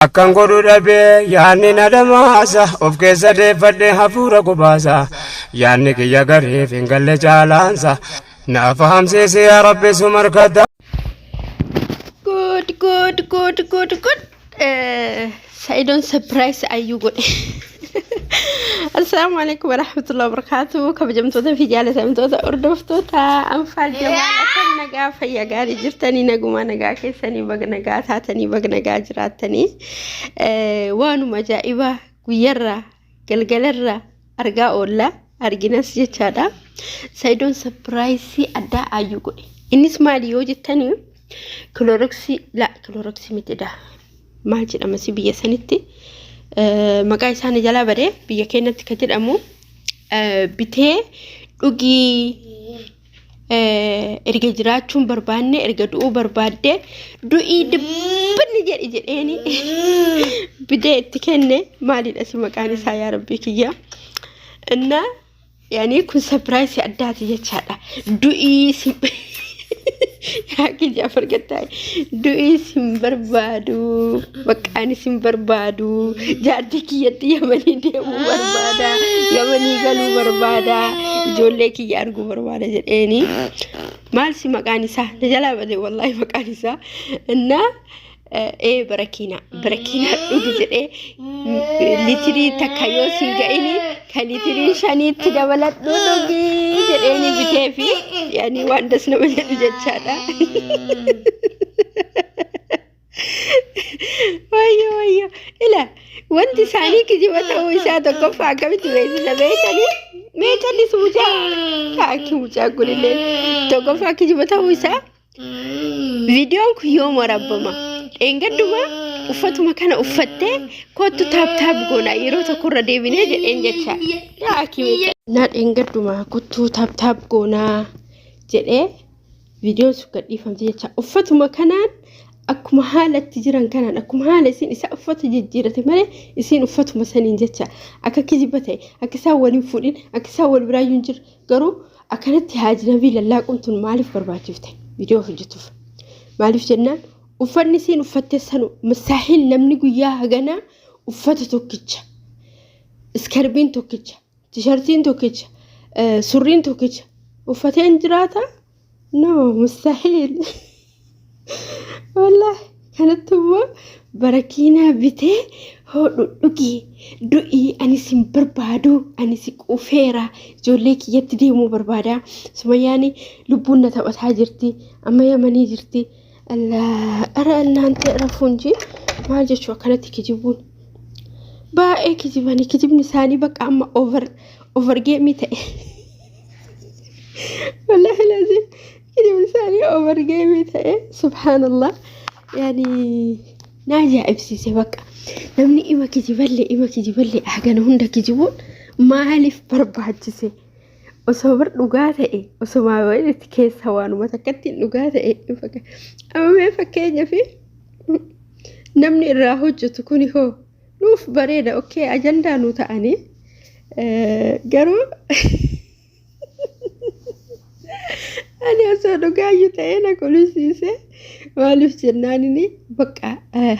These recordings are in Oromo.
Akkan godhu dhabee yaanni na dhamaasa of keessa deeffadhee hafuura qubaasa yaanni kiyya gareef hin galle caalaansa na fahamsiise yaa rabbi sumarkata. Good. Saidon surprise ayu good. Assalamu alaikum warahmatullahi wabarakatuh. Kabajamtoota fi jaalatamtoota hordoftoota anfaal jamaala kan nagaa fayyaa gaarii jirtanii naguma nagaa keessanii baga nagaa taatanii baga nagaa jiraatanii waanuma ajaa'iba guyyarra galgalarra argaa oolla arginas jechaadha. Saidon surprise adda ayu good. Innis maali yoo jettanii Cloroxi mitida maal jedhama si biyya sanitti maqaa isaanii jala bare biyya keenyatti ka jedhamu bitee dhugii erga jiraachuun barbaanne erga du'uu barbaadde du'ii dibbanni jedheeni bitee itti kenne maalidha si maqaan isaa yaa rabbii kiyya inna yaani kun surprise addaati jechaadha du'ii Yaki Jafar gatai du'i simbarbadu bakani simbarbadu jadi kiyati yamani demu barbada yamani galu barbada jolle ki yargu barbada jedeni mal si makani sa najala bade wallahi makani sa inna barakina dugi jede litiri takayo singaini kalitiri shani tidabalat dugi jedeni bitefi yani wandas nama jedhu jechada wayo ila wanti sani kijibata uisa tokko faakamitti beeksisa meetani suuja faaki mucaa gulile tokko faaki kijibata uisa videoon kun yoo marabbama engaduma uffatuma kana uffatte kootu taab goona yeroo tokkorra deebinee jedheen jecha yaa akimee na engaduma kootu taab goona jedhee video su gadhiifamte jecha uffatuma kanaan akkuma haalatti jiran kanaan akkuma haala isin isa uffatu jijjiirate malee isin uffatuma saniin jecha akka kijibate akka isaa waliin fuudhin akka isaa wal biraayyuun jir garuu akkanatti haajinabii lallaaquun tun maaliif barbaachifte video hojjetuuf maaliif jennaan uffanni isin uffatte sanu masaahil namni guyyaa hagana uffata tokkicha iskarbiin tokkicha tishartiin tokkicha surriin tokkicha uffateen jiraata no masaahil wallahi kanattumo barakina bitee hodhu du'i ani sin barbaadu ani si qufeera ijoollee kiyyatti deemuu barbaada sumayyaani lubbuun na taphataa jirti amma yamanii jirti ara naante rafunji maal jechuu akkanatti kijibuun baay'ee kijibanii kijibni isaanii bakka amma over game ta'e wallahi lazim kijibni isaanii over game ta'e subhanallah yani naaja ibsise bakka namni ima kijiballe hagana hunda kijibuun maaliif barbaachise osoo bar dhugaa ta'e osoo maawaanitti keessa waanuma takkatti dhugaa ta'e amma mee fakkeenya fi namni irraa hojjetu kuni hoo nuuf bareeda okay ajandaa nu ta'anii garuu ani osoo dhugaayyuu ta'e na kulisiise maaliif jennaanini bakka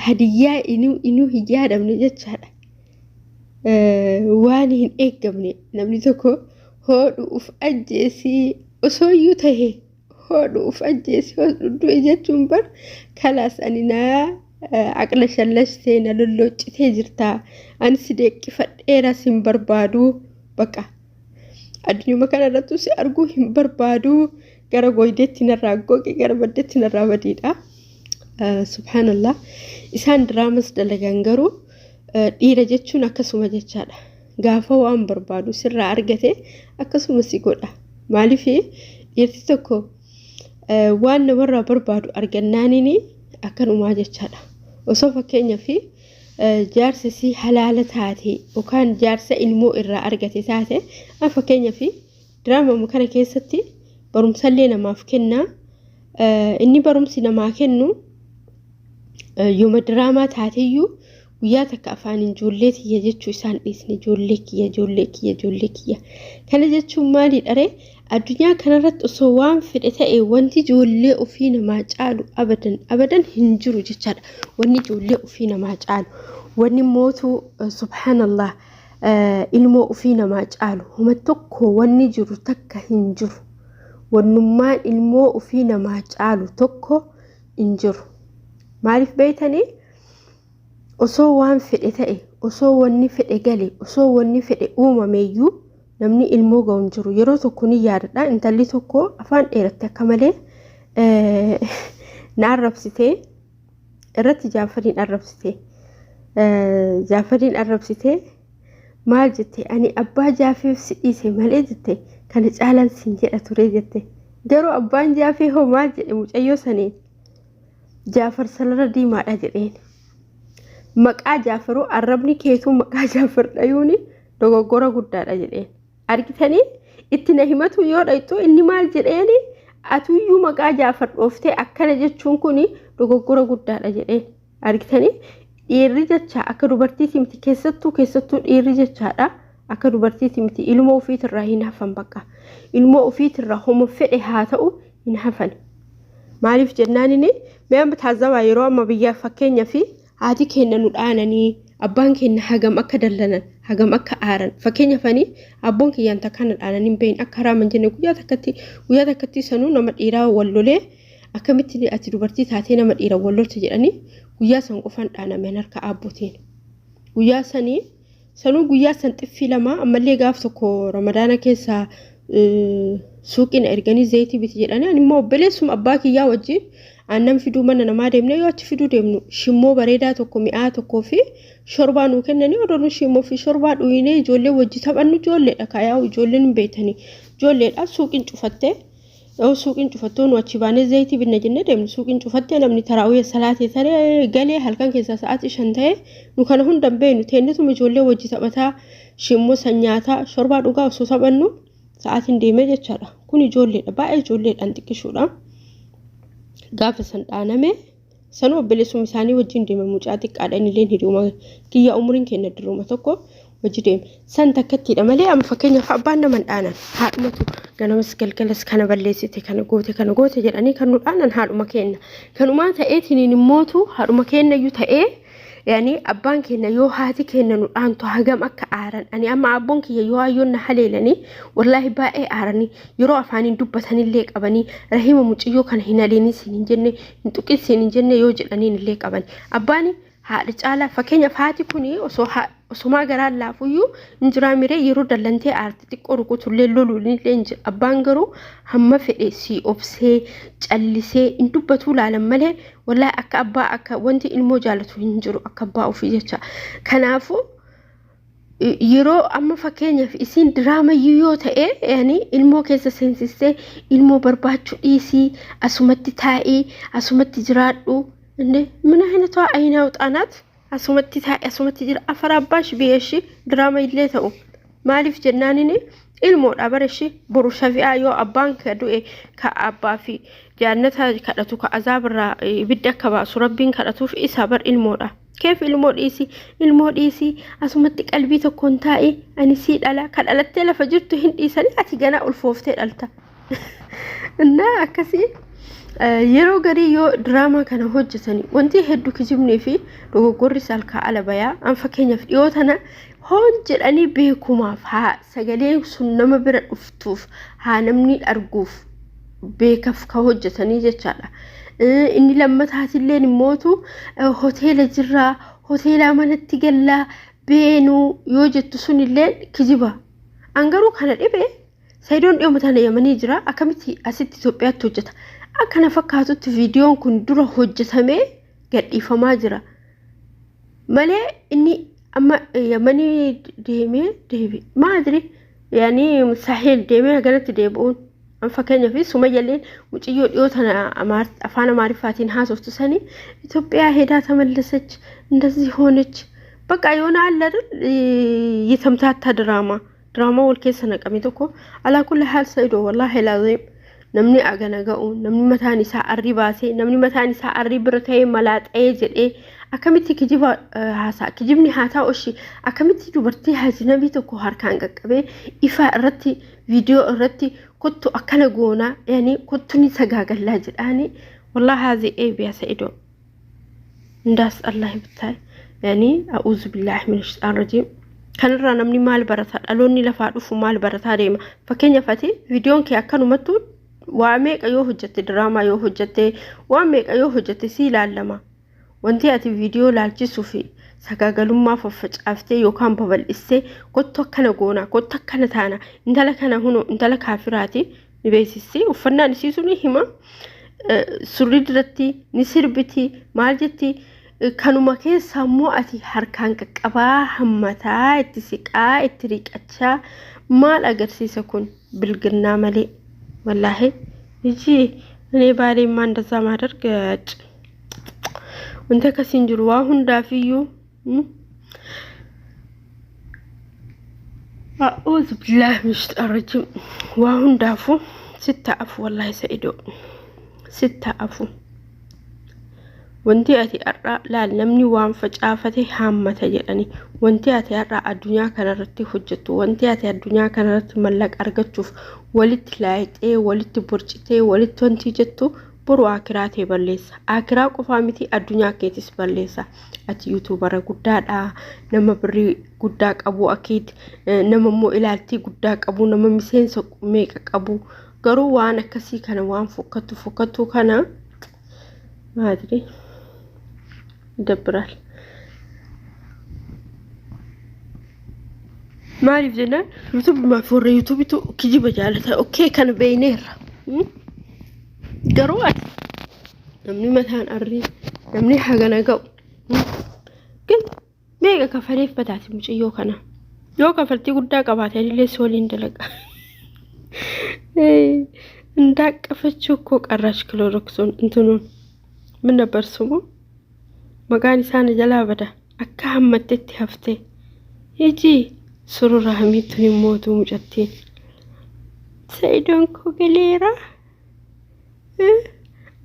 hadiyyaa inuu hin yaadamne jechaadha waan hin eeggamne namni tokko hodhu uf ajjeesii osoo iyyuu ta'e hodhu uf ajjeesii hodhu jechuun bar kalaas ani naa aqla shallashitee na lolloccitee jirta ani si deeqqifadheera sin barbaadu bakka addunyuma kanarrattu si arguu hin barbaadu gara goydeetti narraa goge gara baddeetti narraa badiidha subhanallah isaan diraamas dalagan garuu dhiira jechuun akkasuma jechaadha gaafa waan barbaadu sirraa argate akkasuma si godha maaliif dhiirti tokko waan namarraa barbaadu argannaanini akkanumaa jechaadha osoo fakkeenya fi jaarsa si halaala taate yookaan jaarsa ilmoo irraa argate taate fakkeenya fi diraama kana keessatti barumsallee namaaf kenna inni barumsi namaa kennu yooma diraamaa taateyyuu guyyaa takka afaan ijoollee tiyya jechuu isaan dhiisne ijoollee kiyya kana jechuun maali dhare addunyaa kanarratti osoo waan fedhe ta'e wanti ijoollee ofii namaa caalu abadan hin jiru jechaadha. Wanni ijoollee ofii namaa caalu wanni mootu subhanallah ilmoo ofii namaa caalu homa tokko wanni jiru takka hin jiru. Wannummaan ilmoo ofii namaa caalu tokko hin jiru. Maaliif beeytanii osoo waan fedhe ta'e osoo wanni fedhe gale osoo wanni fedhe uumameeyyuu namni ilmoo ga'u hin jiru. Yeroo tokko ni yaadadha intalli tokko afaan dheeratte akka malee na arrabsitee irratti Jaafariin arrabsitee maal jette ani abbaa Jaafeef si dhiise malee jette kana caalan sin jedha ture jette. Garuu abbaan Jaafee hoo maal jedhe mucayyoo saniin Jaafar salarra diimaadha jedheen. Maqaa Jaafaruu arrabni keetuu maqaa Jaafar dhayuuni dogoggora guddaadha jedheen. Argitanii itti na himatu yoo dhaytu inni maal jedheeni atuyyuu maqaa Jaafar dhooftee akkana jechuun kuni dogoggora guddaadha jedheen. Argitanii dhiirri jecha akka dubartiitii miti keessattuu dhiirri jechaadha akka dubartiitii miti ilmoo ofiitirraa hin hafan bakka ilmoo ofiitirraa homa fedhe haa ta'u hin hafan. Maaliif jennaanini meeqa taazabaa yeroo amma biyyaa fakkeenya fi haati keenya nu dhaananii abbaan keenya hagam akka dallanan hagam akka aaran fakkeenya fanii abboon kiyyaan takkaan dhaananii bahin akka raaman jenne guyyaa takkatti sanuu nama dhiiraa wallolee akkamitti ati dubartii taatee nama dhiira wallolta jedhanii guyyaa san qofaan dhaanameen harka abbootiin guyyaa guyyaa san xiffii lama ammallee gaaf tokko ramadaana keessaa suuqiin erganii zayitii biti jedhanii ani immoo obboleessuma abbaa kiyyaa wajjin aannan fiduu mana namaa deemnee yoo achi fiduu deemnu shimmoo bareedaa tokko mi'aa tokkoo fi shorbaa nuu kennanii odoon shimmoo fi shorbaa dhuyinee ijoollee wajji taphannu ijoolleedha kaayaa ijoolleen hin beekani ijoolleedha suuqiin cufattee yoo suuqiin cufattoo nu achi baanee zayitii binna jennee deemnu suuqiin cufattee namni taraawee salaatee taree galee halkan keessaa sa'aatii 5 ta'e nu kana hundan beenu teennetuma ijoollee wajji taphataa shimmoo sanyaataa shorbaa dhugaa osoo taphannu sa'aatiin deemee jechaadha. Kun ijoolleedha baay'ee ijoolleedhaan xiqqishuudha. Gaafa san dhaaname sanuu obboleessuma isaanii wajjin deeme mucaa xiqqaadhaan illee hiriyooma kiyya umuriin keenya diruma tokko wajji deeme. San takkattiidha malee amma fakkeenyaaf abbaan nama dhaanan haadhumatu ganamas galgalas kana balleessite kana goote jedhanii kan nu dhaanan haadhuma keenya. Kanumaa ta'eetiin immootu haadhuma keenya iyyuu ta'ee yani abbaan keenya yoo haati keenya nu dhaantu hagam akka aaran ani amma abboon kiyya yoo ayyoon na haleelanii wallahi baay'ee aaranii yeroo afaaniin dubbatanillee qabanii rahima muciyyoo kana hin haleeni siin hin jenne hin tuqisiin hin jenne yoo jedhaniin illee qaban abbaani haadha caalaa fakkeenyaaf haati kuni osoo garaan laafuyyuu injiraa miree yeroo dallantee aarti xiqqoo rukutullee loluunillee abbaan garuu hamma fedhe si obsee callisee hin dubbatuu laalan malee wallahi akka abbaa akka wanti ilmoo jaalatu hin jiru akka abbaa ofii jecha. Kanaafuu yeroo amma fakkeenyaaf isiin diraama yoo ta'e yani ilmoo keessa seensistee ilmoo barbaachuu dhiisii asumatti taa'ee asumatti jiraadhu inde mana hinatoo ayinaa uxaanaat asumatti taa'ee asumatti jira afara abbaash biyeeshi diraama illee ta'u maaliif jennaanini ilmoodha bareshi boru shafi'aa yoo abbaan ka du'e ka abbaa fi jaannata kadhatu ka azaabirraa ibidda akka baasu rabbiin kadhatuuf isaa bar ilmoodha. Keef ilmoo dhiisii asumatti qalbii tokkoon taa'ee ani sii dhala ka dhalattee lafa jirtu hin dhiisanii ati ganaa ulfooftee dhalta. Innaa akkasii yeroo garii yoo diraama kana hojjetanii wanti hedduu kijibnii fi dogoggorri salkaa ala bayaa an fakkeenyaaf dhiyoo tana hojjedhanii beekumaaf haa sagalee sun nama bira dhuftuuf haa namni arguuf beekaf ka hojjetanii jechaadha. Inni lammataatillee immootu hoteela jirraa hoteela manatti gallaa beenuu yoo jettu sunillee kijiba. Angaruu kana dhibe Saidoon dhiyoo tana Yamanii jira akkamitti asitti Itoophiyaatti hojjeta. Akkana fakkaatutti viidiyoon kun dura hojjetamee gadhiifamaa jira. Malee inni amma Yamanii deeme maadri yani Sahel deemee haganatti deebi'uun fakkeenyaaf Sumayyalleen muciyyoo dhiyoo tana afaan Amaariffaatiin haasoftu sanii Itoophiyaa ሄዳ ተመለሰች እንደዚህ ሆነች በቃ የሆነ አለ የተምታታ ድራማ ወልኬሰ ነቀሚት እኮ አላኩል ሐል ሰይዶ والله ላዚም namni aganaga'u namni mataan isaa arri baasee namni mataan isaa arri birtee malaatee jedhee akkamitti kijiba haasaa kijibni haa ta'u shi akkamitti dubartii haajinabii tokko harkaan qaqqabee ifa irratti viidiyoo irratti kottu akkana goona yani kottu ni sagaagallaa jedhaani wallahi hazi eebiya sa'ido ndaas allah bitaa yani a'uuzu billahi minash shaitanir rajiim kanarraa namni maal barata dhaloonni lafaa dhufu maal barataa deema fakkeenya fati viidiyoon kee akkanumattu waa meeqa yoo hojjette drama yoo hojjette waa meeqa yoo hojjette si ilaalama wanti ati viidiyoo laalchisuu fi sagaagalummaa faffacaaftee yookaan babal'istee kottu akkana goona kottu akkana taana intala kana huno intala kaafiraati ni beeksisi uffannaan isiisu ni hima surri diratti ni sirbiti maal jetti kanuma keessa immoo ati harkaan qaqqabaa hammataa itti siqaa itti riqachaa maal agarsiisa kun bilginnaa malee wallahi ይጂ እኔ ባሌማ እንደዛ ማድረግ እንተ ከሲንጅሩ አሁን ዳፊዩ አኡዝ ቢላህ ምሽጠርጅ ዋሁን ዳፉ ስተአፉ والله ሰይዶ ስተአፉ wanti ati arra laal namni waan facaafate hammata jedhani wanti ati arra addunyaa kanarratti hojjettu wanti ati addunyaa kanarratti mallaq argachuuf walitti laayitee walitti burcitee walitti wanti jettu buru akiraatee balleessa akiraa qofaa miti addunyaa keetis balleessa ati yuutuubara guddaadha nama birrii guddaa qabu akiid nama immoo ilaaltii guddaa qabu nama miseensa meeqa qabu garuu waan akkasii kana waan fokkattu kana maadri دبرال ما أعرف جنا يوتيوب ما فور يوتيوب تو كيجي بجالتها أوكي كان بينير قروات نمني مثلا أري نمني حاجة نجو قل ميجا كفريف بتاعتي مش يوكنا يوكا فرتي قدّا قباتي ليه سولين دلق نداك فتشوكوك أراش كلوركسون انتونون من برسمو مقاني سانا جلابدا أكا همتتي هفتي يجي سرور رحميتني موتو مجتين سيدون كوغليرا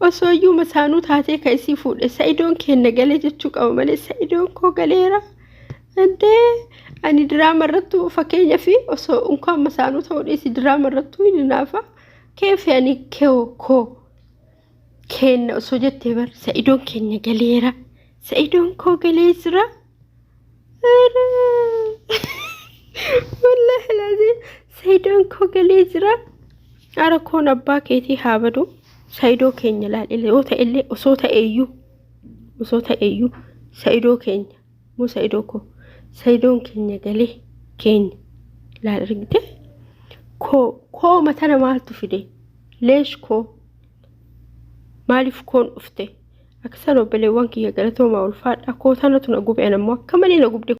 وسويو مسانو تاتي كايسي فود سيدون كين نغالي جتشوك أو مالي سيدون كوغليرا أنده أني دراما رتو فكينيا في وسو انكو مسانو تاوديسي دراما رتو ينافا كيف يعني كو كين وسو جتبر سيدون كين نغاليرا سيدون كوغليزرا والله العظيم سيدون كوغليزرا أراكون أبا كيتي هابدو سيدو كينيا لا اللي وصوتا أيو سيدو كينيا مو سيدوكو سيدون كينيا قالي كينيا لا رجده كو مثلا مالتو في دي ليش كو مالف كون أفتي أكثر بلي وانكي يقلتو ما والفات أكو ثانتون أقوب أنا مو كمالي نقوب